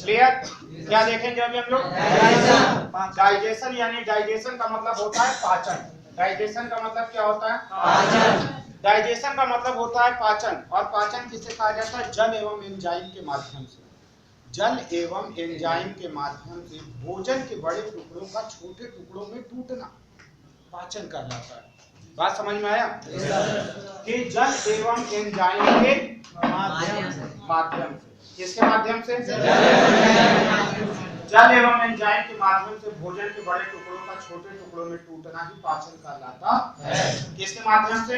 Clear? क्या देखेंगे अभी हम लोग? डाइजेशन, यानी डाइजेशन का मतलब होता है पाचन। डाइजेशन का मतलब क्या होता है? पाचन। डाइजेशन का मतलब होता है पाचन, और पाचन किसे कहा जाता है? जल एवं एंजाइम के माध्यम से। जल एवं एंजाइम के माध्यम से भोजन के बड़े टुकड़ों का छोटे टुकड़ों में टूटना पाचन कहलाता है। बात समझ में आया? कि जल एवं एंजाइम के माध्यम से। किसके माध्यम से? जल एवं एंजाइम के माध्यम से भोजन के बड़े टुकड़ों का छोटे टुकड़ों में टूटना ही पाचन कहलाता है। किसके माध्यम से?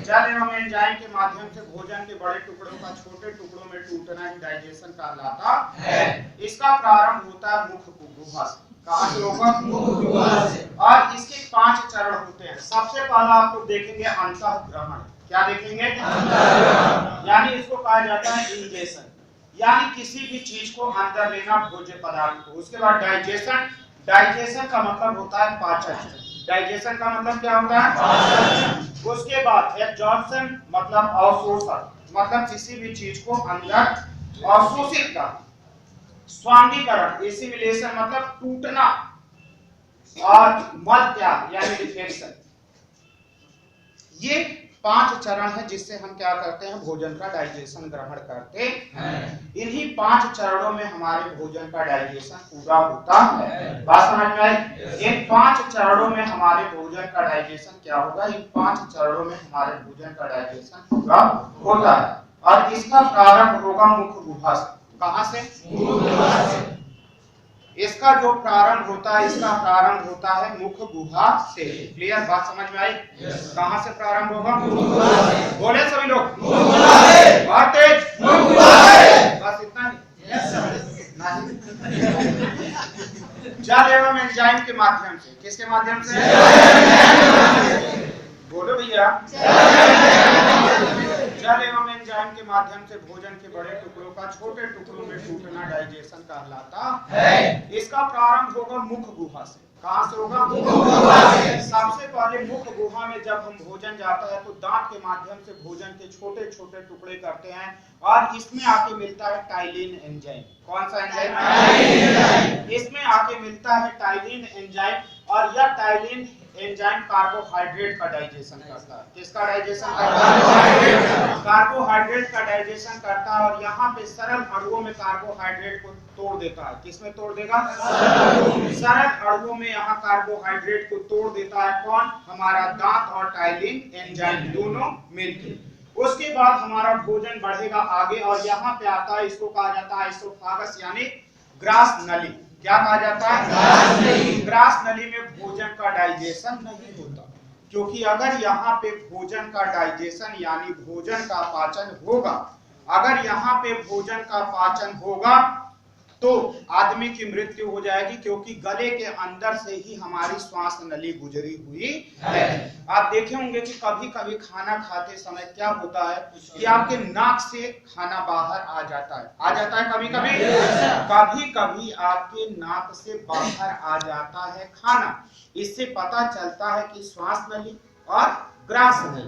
जल एवं एंजाइम के माध्यम से भोजन के बड़े टुकड़ों का छोटे टुकड़ों में टूटना ही डाइजेशन कहलाता है। इसका प्रारंभ होता है मुख गुहा से। कहां से होगा? मुख गुहा से। और इसके 5 चरण होते हैं। सबसे पहला आप लोग देखेंगे अंतःग्रहण। क्या देखेंगे? यानी इसको कहा जाता है इंजेशन, यानी किसी भी चीज को अंदर लेना, भोज्य पदार्थ को। उसके बाद डाइजेशन। डाइजेशन का मतलब होता है पाचन। डाइजेशन का मतलब क्या होता है? पाचन। उसके बाद एब्जॉर्प्शन मतलब अवशोषण, मतलब किसी भी चीज को अंदर अवशोषित करना। स्वांगीकरण एसिमिलेशन मतलब टूटना, और मल त्याग यानी डिफेक्शन। ये 5 चरण है जिससे हम क्या करते हैं? भोजन का डाइजेशन ग्रहण करते हैं। इन्हीं 5 चरणों में हमारे भोजन का डाइजेशन पूरा होता है। बात समझ में आई? इन 5 चरणों में हमारे भोजन का डाइजेशन क्या होगा? इन 5 चरणों में हमारे भोजन का डाइजेशन पूरा होता है, और इसका प्रारंभ होगा मुख गुहा से। कहां से? मुख गुहा से। इसका जो प्रारंभ होता है, इसका प्रारंभ होता है मुख गुहा से। क्लियर? बात समझ में आई? कहां से प्रारंभ होगा? मुख गुहा से। बोले सभी लोग? मुख गुहा से। बहुत तेज। मुख गुहा से। बस इतना ही? Yes sir. नहीं। जल एवं एंजाइम के माध्यम से। किसके माध्यम से? बोलो भैया। जल एवं एंजाइम के माध्यम से भोजन के बड़े टुकड़ों का छोटे टुकड़ों में टूटना डाइजेशन कहलाता है। इसका प्रारंभ होगा मुख गुहा से। कहां से होगा? मुख गुहा से। सबसे पहले मुख गुहा में जब हम भोजन जाता है तो दांत के माध्यम से भोजन के छोटे छोटे टुकड़े करते हैं, और इसमें आके मिलता है टाइलिन एंजाइम। कौन सा एंजाइम? इसमें आके मिलता है टाइलिन एंजाइम, और यह टाइलिन एंजाइम कार्बोहाइड्रेट का डाइजेशन करता है। किसका डाइजेशन करता है? कार्बोहाइड्रेट का डाइजेशन करता है, और यहाँ पे सरल अणुओं में कार्बोहाइड्रेट को तोड़ देता है। किसमें तोड़ देगा? सरल अणुओं में यहाँ कार्बोहाइड्रेट को तोड़ देता है। कौन? हमारा दांत और टाइलिन एंजाइम दोनों मिलकर। उसके बाद हमारा भोजन बढ़ेगा आगे, और यहाँ पे आता है, इसको कहा जाता है इसोफागस यानी ग्रास नली। क्या कहा जाता है? ग्रास नली में भोजन का डाइजेशन नहीं होता, क्योंकि अगर यहाँ पे भोजन का डाइजेशन यानी भोजन का पाचन होगा, अगर यहाँ पे भोजन का पाचन होगा तो आदमी की मृत्यु हो जाएगी, क्योंकि गले के अंदर से ही हमारी श्वास नली गुजरी हुई है। आप देखे होंगे कि कभी कभी खाना खाते समय क्या होता है कि आपके नाक से खाना बाहर आ जाता है। आ जाता है कभी कभी? कभी कभी आपके नाक से बाहर आ जाता है खाना। इससे पता चलता है कि श्वास नली और ग्रास नली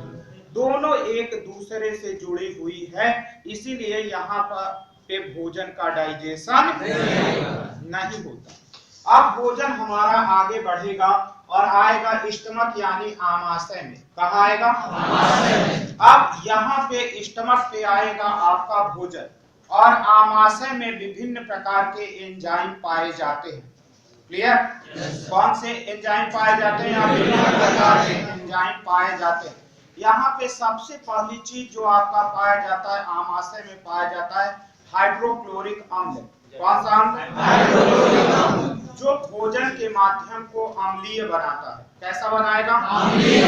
दोनों एक दूसरे से जुड़ी हुई है, इसीलिए यहाँ पर भोजन का डाइजेशन नहीं होता। अब भोजन हमारा आगे बढ़ेगा और आएगा स्टमक यानी आमाशय में। कहाँ आएगा? आमाशय में। अब यहाँ पे स्टमक पे आएगा आपका भोजन, और आमाशय में विभिन्न प्रकार के एंजाइम पाए जाते हैं। क्लियर? कौन से एंजाइम पाए जाते हैं? यहाँ विभिन्न प्रकार के एंजाइम पाए जाते हैं। यहाँ पे सबसे पहली चीज जो आपका पाया जाता है, आमाशय में पाया जाता है हाइड्रोक्लोरिक अम्ल। कौन सा अम्ल? हाइड्रोक्लोरिक अम्ल, जो भोजन के माध्यम को अम्लीय बनाता है। कैसा बनाएगा? अम्लीय।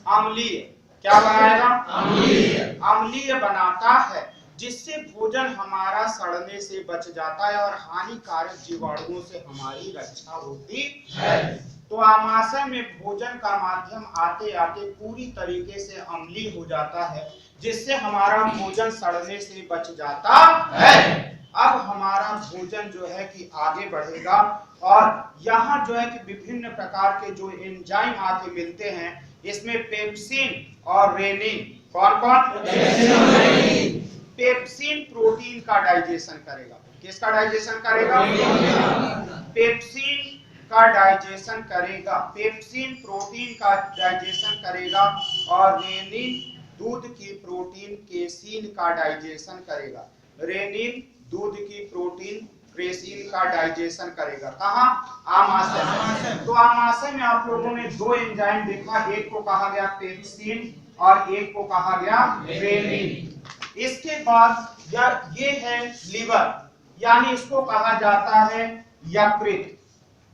अम्लीय क्या बनाएगा? अम्लीय। अम्लीय बनाता है, जिससे भोजन हमारा सड़ने से बच जाता है और हानिकारक जीवाणुओं से हमारी रक्षा होती है। तो आमाशय में भोजन का माध्यम आते आते पूरी तरीके से अम्लीय हो जाता है, जिससे हमारा भोजन सड़ने से बच जाता है। अब हमारा भोजन जो है कि आगे बढ़ेगा, और यहाँ जो है कि विभिन्न प्रकार के जो एंजाइम आके मिलते हैं, इसमें पेप्सिन और रेनिन। कौन कौन? का डाइजेशन करेगा। किसका डाइजेशन करेगा? पेप्सिन का डाइजेशन करेगा। पेप्सिन प्रोटीन का डाइजेशन करेगा और रेनिन दूध की प्रोटीन केसीन का डाइजेशन करेगा। रेनिन दूध की प्रोटीन क्रेसीन का डाइजेशन करेगा। कहाँ? आमाशय में। तो आमाशय में आप लोगों ने दो एंजाइम देखा, एक को कहा गया पेप्सिन और एक को कहा गया रेनिन। इसके बाद ये है लिवर, यानी इसको कहा जाता है यकृत।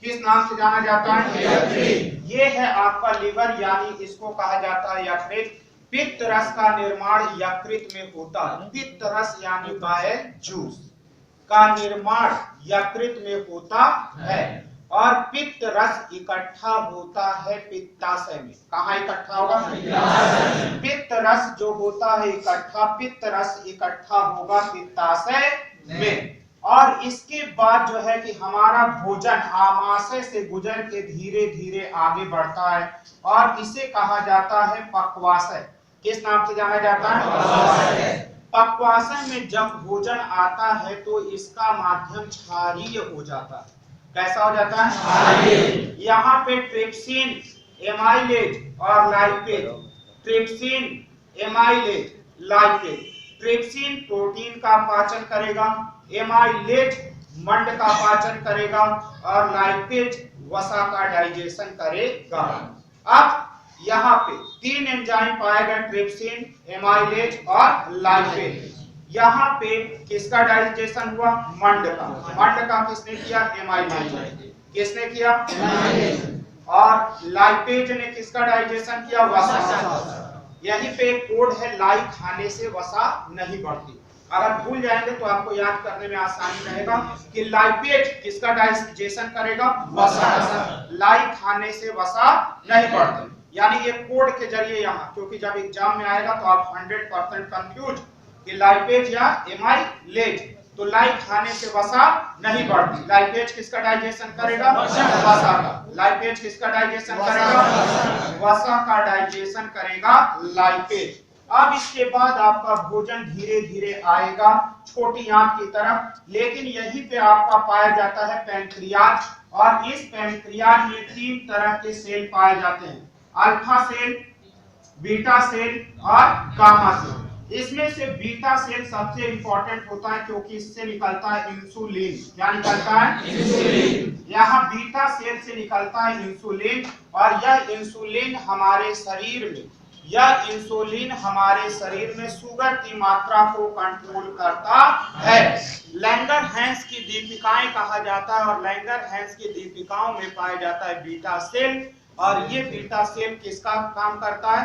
किस नाम से जाना जाता है? यकृत। ये है आपका लिवर, यानी इसको कहा जाता है यकृत। पित्त रस का निर्माण यकृत में होता है। पित्त रस यानी बाइल जूस का निर्माण यकृत में होता है और पित्त रस इकट्ठा होता है पित्ताशय में। कहाँ इकट्ठा होगा? पित्त रस जो होता है इकट्ठा, पित्त रस इकट्ठा होगा पित्ताशय में। और इसके बाद जो है कि हमारा भोजन आमाशय से गुजर के धीरे धीरे आगे बढ़ता है और इसे कहा जाता है पक्वाशय। किस नाम से जाना जाता है? पक्वाशय में जब भोजन आता है तो इसका माध्यम क्षारीय हो जाता है। कैसा हो जाता है? क्षारीय। यहाँ पे ट्रिप्सिन, एमाइलेज और lipase. Trypsin, amylase, lipase. Trypsin protein का पाचन करेगा, एमाइलेज मंड का पाचन करेगा और लाइपेज वसा का डाइजेशन करेगा। अब यहाँ पे तीन एंजाइम पाए गए, ट्रिप्सिन, एमाइलेज और लाइपेज। यहाँ पे किसका डाइजेशन हुआ? मंड का। मंड का किसने किया? एमाइलेज ने। किसने किया? एमाइलेज। और लाइपेज ने किसका डाइजेशन किया? वसा। यहीं पे एक कोड है, लाई खाने से वसा नहीं बढ़ती। अगर भूल जाएंगे तो आपको याद करने में आसानी रहेगा कि लाइपेज किसका डाइजेशन करेगा? वसा। लाई खाने से वसा नहीं बढ़ती। यानी ये कोड के जरिए यहाँ, क्योंकि जब एग्जाम में आएगा तो आप 100% कंफ्यूज कि लाइपेज या एमाइलेज, तो लाई खाने से वसा नहीं बढ़ती। लाइपेज किसका डाइजेशन करेगा? वसा का। लाइपेज किसका डाइजेशन करेगा? वसा का डाइजेशन करेगा लाइपेज। अब इसके बाद आपका भोजन धीरे धीरे आएगा छोटी आंत की तरफ, लेकिन यहीं पे आपका पाया जाता है पैंक्रियाज। और इस पैंक्रियाज में तीन तरह के सेल पाए जाते हैं, अल्फा सेल, बीटा सेल और गामा सेल। इसमें से बीटा सेल सबसे इंपॉर्टेंट होता है क्योंकि इससे निकलता है इंसुलिन। क्या निकलता है? इंसुलिन। यहाँ बीटा सेल से निकलता है इंसुलिन और यह इंसुलिन हमारे शरीर में शुगर की मात्रा को कंट्रोल करता है। लैंगरहैंस की दीपिकाएं कहा जाता है और लैंगरहैंस की दीपिकाओं में पाया जाता है बीटा सेल। और ये बीटा सेल किसका काम करता है?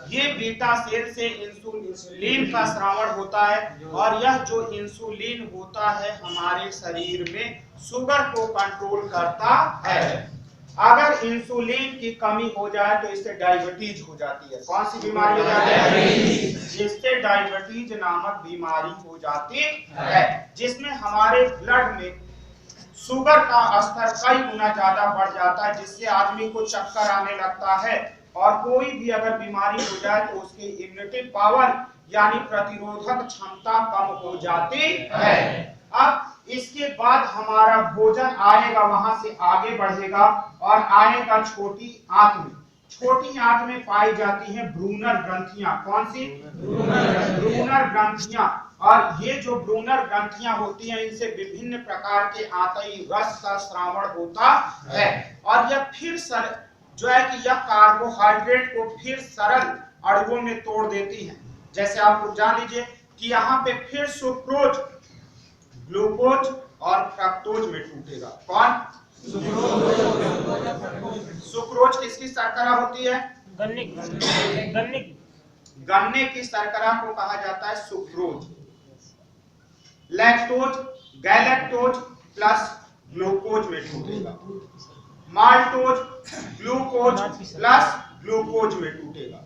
ये बीटा सेल से इंसुलिन का स्रावण होता है और यह जो इंसुलिन होता है हमारे शरीर में शुगर को कंट्रोल करता है। अगर इंसुलिन की कमी हो जाए तो इससे डायबिटीज हो जाती है। कौन सी बीमारी हो जाती है? इससे डायबिटीज नामक बीमारी हो जाती है, जिसमें हमारे ब्लड में शुगर का स्तर कई गुना ज्यादा बढ़ जाता है, जिससे आदमी को चक्कर आने लगता है। और कोई भी अगर बीमारी हो जाए तो उसकी इम्यूनिटी पावर यानी प्रतिरोधक क्षमता कम हो जाती है। अब इसके बाद हमारा भोजन आएगा, वहां से आगे बढ़ेगा और आएगा छोटी आंत में। छोटी आंत में पाई जाती हैं ब्रूनर ग्रंथियां। कौन सी? ब्रूनर ग्रंथियां। और ये जो ब्रूनर ग्रंथियां होती हैं, इनसे विभिन्न प्रकार के आंतई रस का स्रावण होता है और यह फिर जो है कि यह कार्बोहाइड्रेट को फिर सरल अणुओं में तोड़ देती हैं। जैसे आप लोग जान लीजिए कि यहाँ पे फिर सुक्रोज, ग्लूकोज और फ्रक्टोज में टूटेगा। कौन? सुक्रोज किसकी शर्करा होती है? गन्ने की शर्करा को कहा जाता है sucrose. Lactose, galactose plus glucose में टूटेगा। माल्टोज, ग्लूकोज प्लस ग्लूकोज में टूटेगा।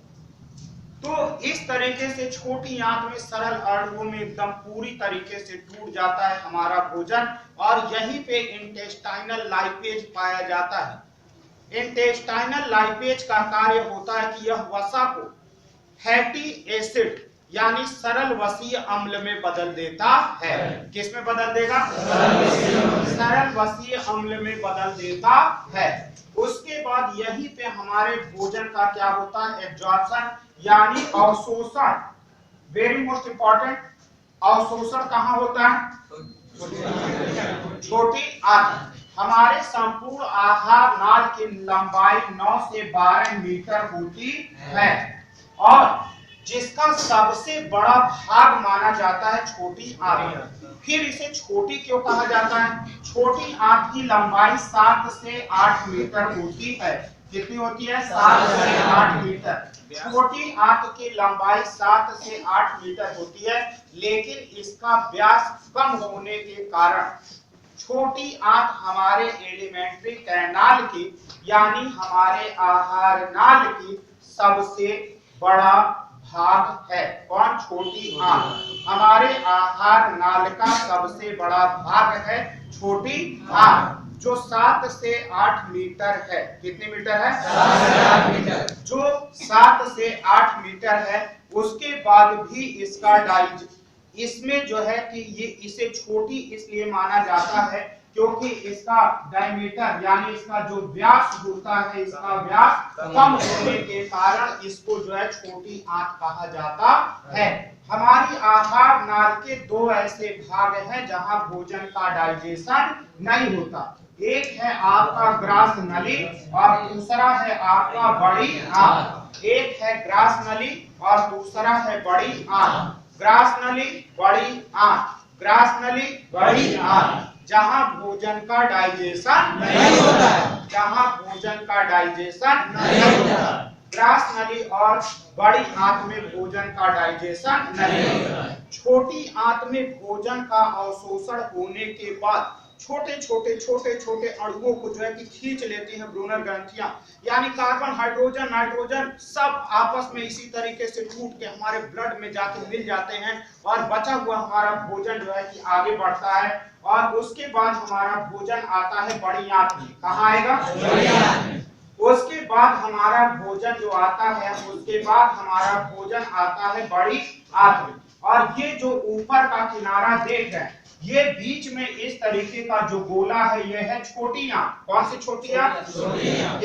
तो इस तरीके से छोटी आंत में सरल अणुओं में एकदम पूरी तरीके से टूट जाता है हमारा भोजन और यहीं पे इंटेस्टाइनल लाइपेज पाया जाता है। इंटेस्टाइनल लाइपेज का कार्य होता है कि यह वसा को फैटी एसिड यानी सरल वसीय अम्ल में बदल देता है। किस में बदल देगा? सरल वसीय अम्ल में बदल देता है। उसके बाद यहीं पे हमारे भोजन का क्या होता है? एब्जॉर्प्शन यानी अवशोषण। वेरी मोस्ट इंपॉर्टेंट, अवशोषण कहाँ होता है? छोटी आंत। हमारे संपूर्ण आहार नाल की लंबाई 9 से 12 मीटर होती है और जिसका सबसे बड़ा भाग माना जाता है छोटी आंत। फिर इसे छोटी क्यों कहा जाता है? छोटी आंत की लंबाई 7 से 8 मीटर होती है। कितनी होती है? 7 से 8 मीटर। छोटी आंत की लंबाई 7 से 8 मीटर होती है, लेकिन इसका व्यास कम होने के कारण छोटी आंत हमारे एलिमेंट्री कैनाल की यानी हमारे आहार नाल की सबसे बड़ा भाग है। कौन? छोटी आंत। हमारे आहार नाल का सबसे बड़ा भाग है छोटी आंत, जो 7 से 8 मीटर है। कितने मीटर है? 7 से 8 मीटर। जो 7 से 8 मीटर है, उसके बाद भी इसका इसमें जो है कि ये इसे छोटी इसलिए माना जाता है क्योंकि इसका डायमीटर यानी इसका जो व्यास होता है, इसका व्यास कम होने के कारण इसको जो है छोटी आंत कहा जाता है। हमारी आहार नाल के 2 ऐसे भाग हैं जहां भोजन का डाइजेशन नहीं होता। एक है आपका ग्रास नली और दूसरा है आपका बड़ी आंत। एक है ग्रास नली और दूसरा है बड़ी आंत। ग्रास नली, बड़ी आंत। ग्रास नली, बड़ी आंत। जहां भोजन का डाइजेशन नहीं होता है, जहां भोजन का डाइजेशन नहीं होता। ग्रास नली और बड़ी आंत में भोजन का डाइजेशन नहीं होता। छोटी आंत में भोजन का अवशोषण होने के बाद छोटे छोटे अणुओं को जो है कि खींच लेती हैं ब्रूनर ग्रंथियां, यानी कार्बन, हाइड्रोजन, नाइट्रोजन सब आपस में इसी तरीके से टूट के हमारे ब्लड में जाके मिल जाते हैं और बचा हुआ हमारा भोजन जो है कि आगे बढ़ता है। और उसके बाद हमारा भोजन आता है बड़ी आंत में। कहाँ आएगा? बड़ी आंत में। उसके बाद हमारा भोजन जो आता है, उसके बाद हमारा भोजन आता है बड़ी आंत में। और ये जो ऊपर का किनारा देख रहे हैं, ये बीच में इस तरीके का जो गोला है, ये है छोटी आंत। कौन सी छोटी आंत?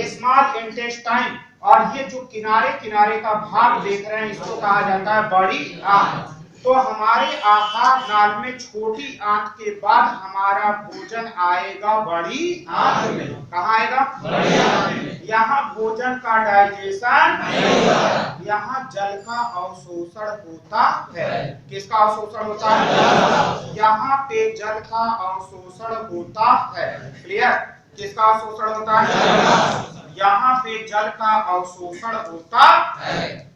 Small intestine. और ये जो किनारे किनारे का भाग देख रहे हैं, इसको कहा जाता है बड़ी आंत। तो हमारे आहार नाल में छोटी आंत के बाद हमारा भोजन आएगा बड़ी आंत में। कहाँ आएगा? बड़ी आंत में। यहाँ भोजन का डाइजेशन नहीं होता, यहाँ जल का अवशोषण होता है। किसका अवशोषण होता है? यहाँ पे जल का अवशोषण होता है। क्लियर? किसका अवशोषण होता है? यहाँ पे जल का अवशोषण होता है।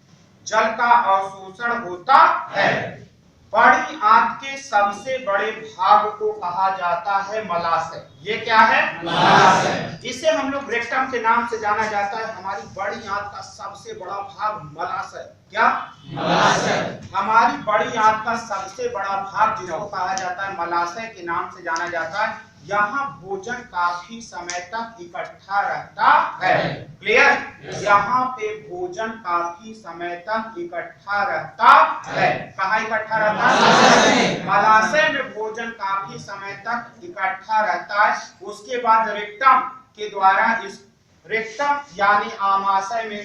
जल का अवशोषण होता है। बड़ी आंत के सबसे बड़े भाग को कहा जाता है मलाशय। ये क्या है? मलाशय। जिसे हम लोग रेक्टम के नाम से जाना जाता है। हमारी बड़ी आंत का सबसे बड़ा भाग मलाशय। क्या? मलाशय। हमारी बड़ी आंत का सबसे बड़ा भाग जिसको कहा जाता है मलाशय के नाम से जाना जाता है। यहाँ भोजन काफी समय तक इकट्ठा रहता है। क्लियर? यहाँ पे भोजन काफी समय तक इकट्ठा रहता है। कहाँ इकट्ठा रहता है? मलाशय में भोजन काफी समय तक इकट्ठा रहता है। उसके बाद रेक्टम के द्वारा इस रेक्टम यानी आमाशय में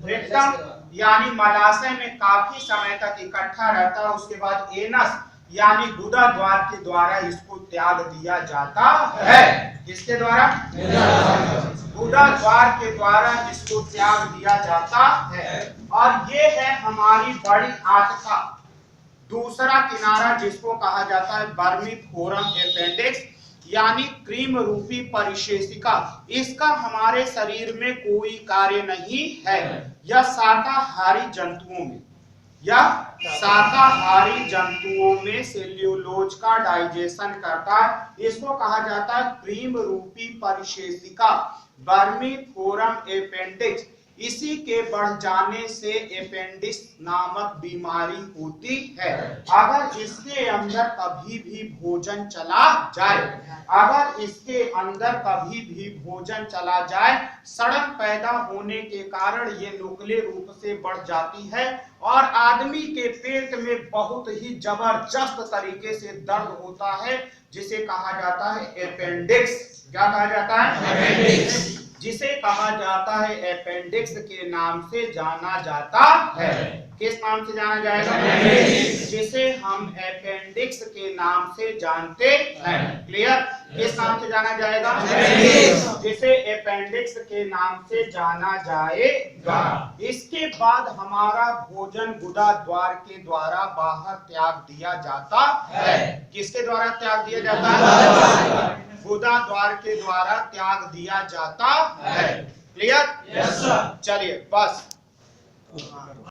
रेक्टम यानी मलाशय में काफी समय तक इकट्ठा रहता है। उसके बाद एनस यानी गुदा द्वार के द्वारा इसको त्याग दिया जाता है। किसके द्वारा? गुदा द्वार के द्वारा इसको त्याग दिया जाता है। और ये है हमारी बड़ी आंत का दूसरा किनारा जिसको कहा जाता है वर्मीफोरम एपेंडिक्स यानी क्रीम रूपी परिशेषिका। इसका हमारे शरीर में कोई कार्य नहीं है। यह शाकाहारी जंतुओं में सेल्यूलोज का डाइजेशन करता है। इसको कहा जाता है क्रीम रूपी परिशेषिका वर्मीफोरम एपेंडिक्स। इसी के बढ़ जाने से अपेंडिक्स नामक बीमारी होती है। अगर इसके अंदर कभी भी भोजन चला जाए, अगर इसके अंदर कभी भी भोजन चला जाए, सड़न पैदा होने के कारण ये नुकीले रूप से बढ़ जाती है और आदमी के पेट में बहुत ही जबरदस्त तरीके से दर्द होता है, जिसे कहा जाता है अपेंडिक्स। क्या कहा जाता है? अपेंडिक्स। जिसे कहा जाता है अपेंडिक्स के नाम से जाना जाता है। किस नाम से जाना जाएगा? जिसे हम अपेंडिक्स के नाम से जानते हैं। क्लियर? किस नाम से जाना जाएगा? जिसे अपेंडिक्स के नाम से जाना जाएगा। इसके बाद हमारा भोजन गुदा द्वार के द्वारा बाहर त्याग दिया जाता है। किसके द्वारा त्याग दिया जाता है? गुदा द्वार के द्वारा त्याग दिया जाता है। क्लियर? Yes sir. चलिए बस।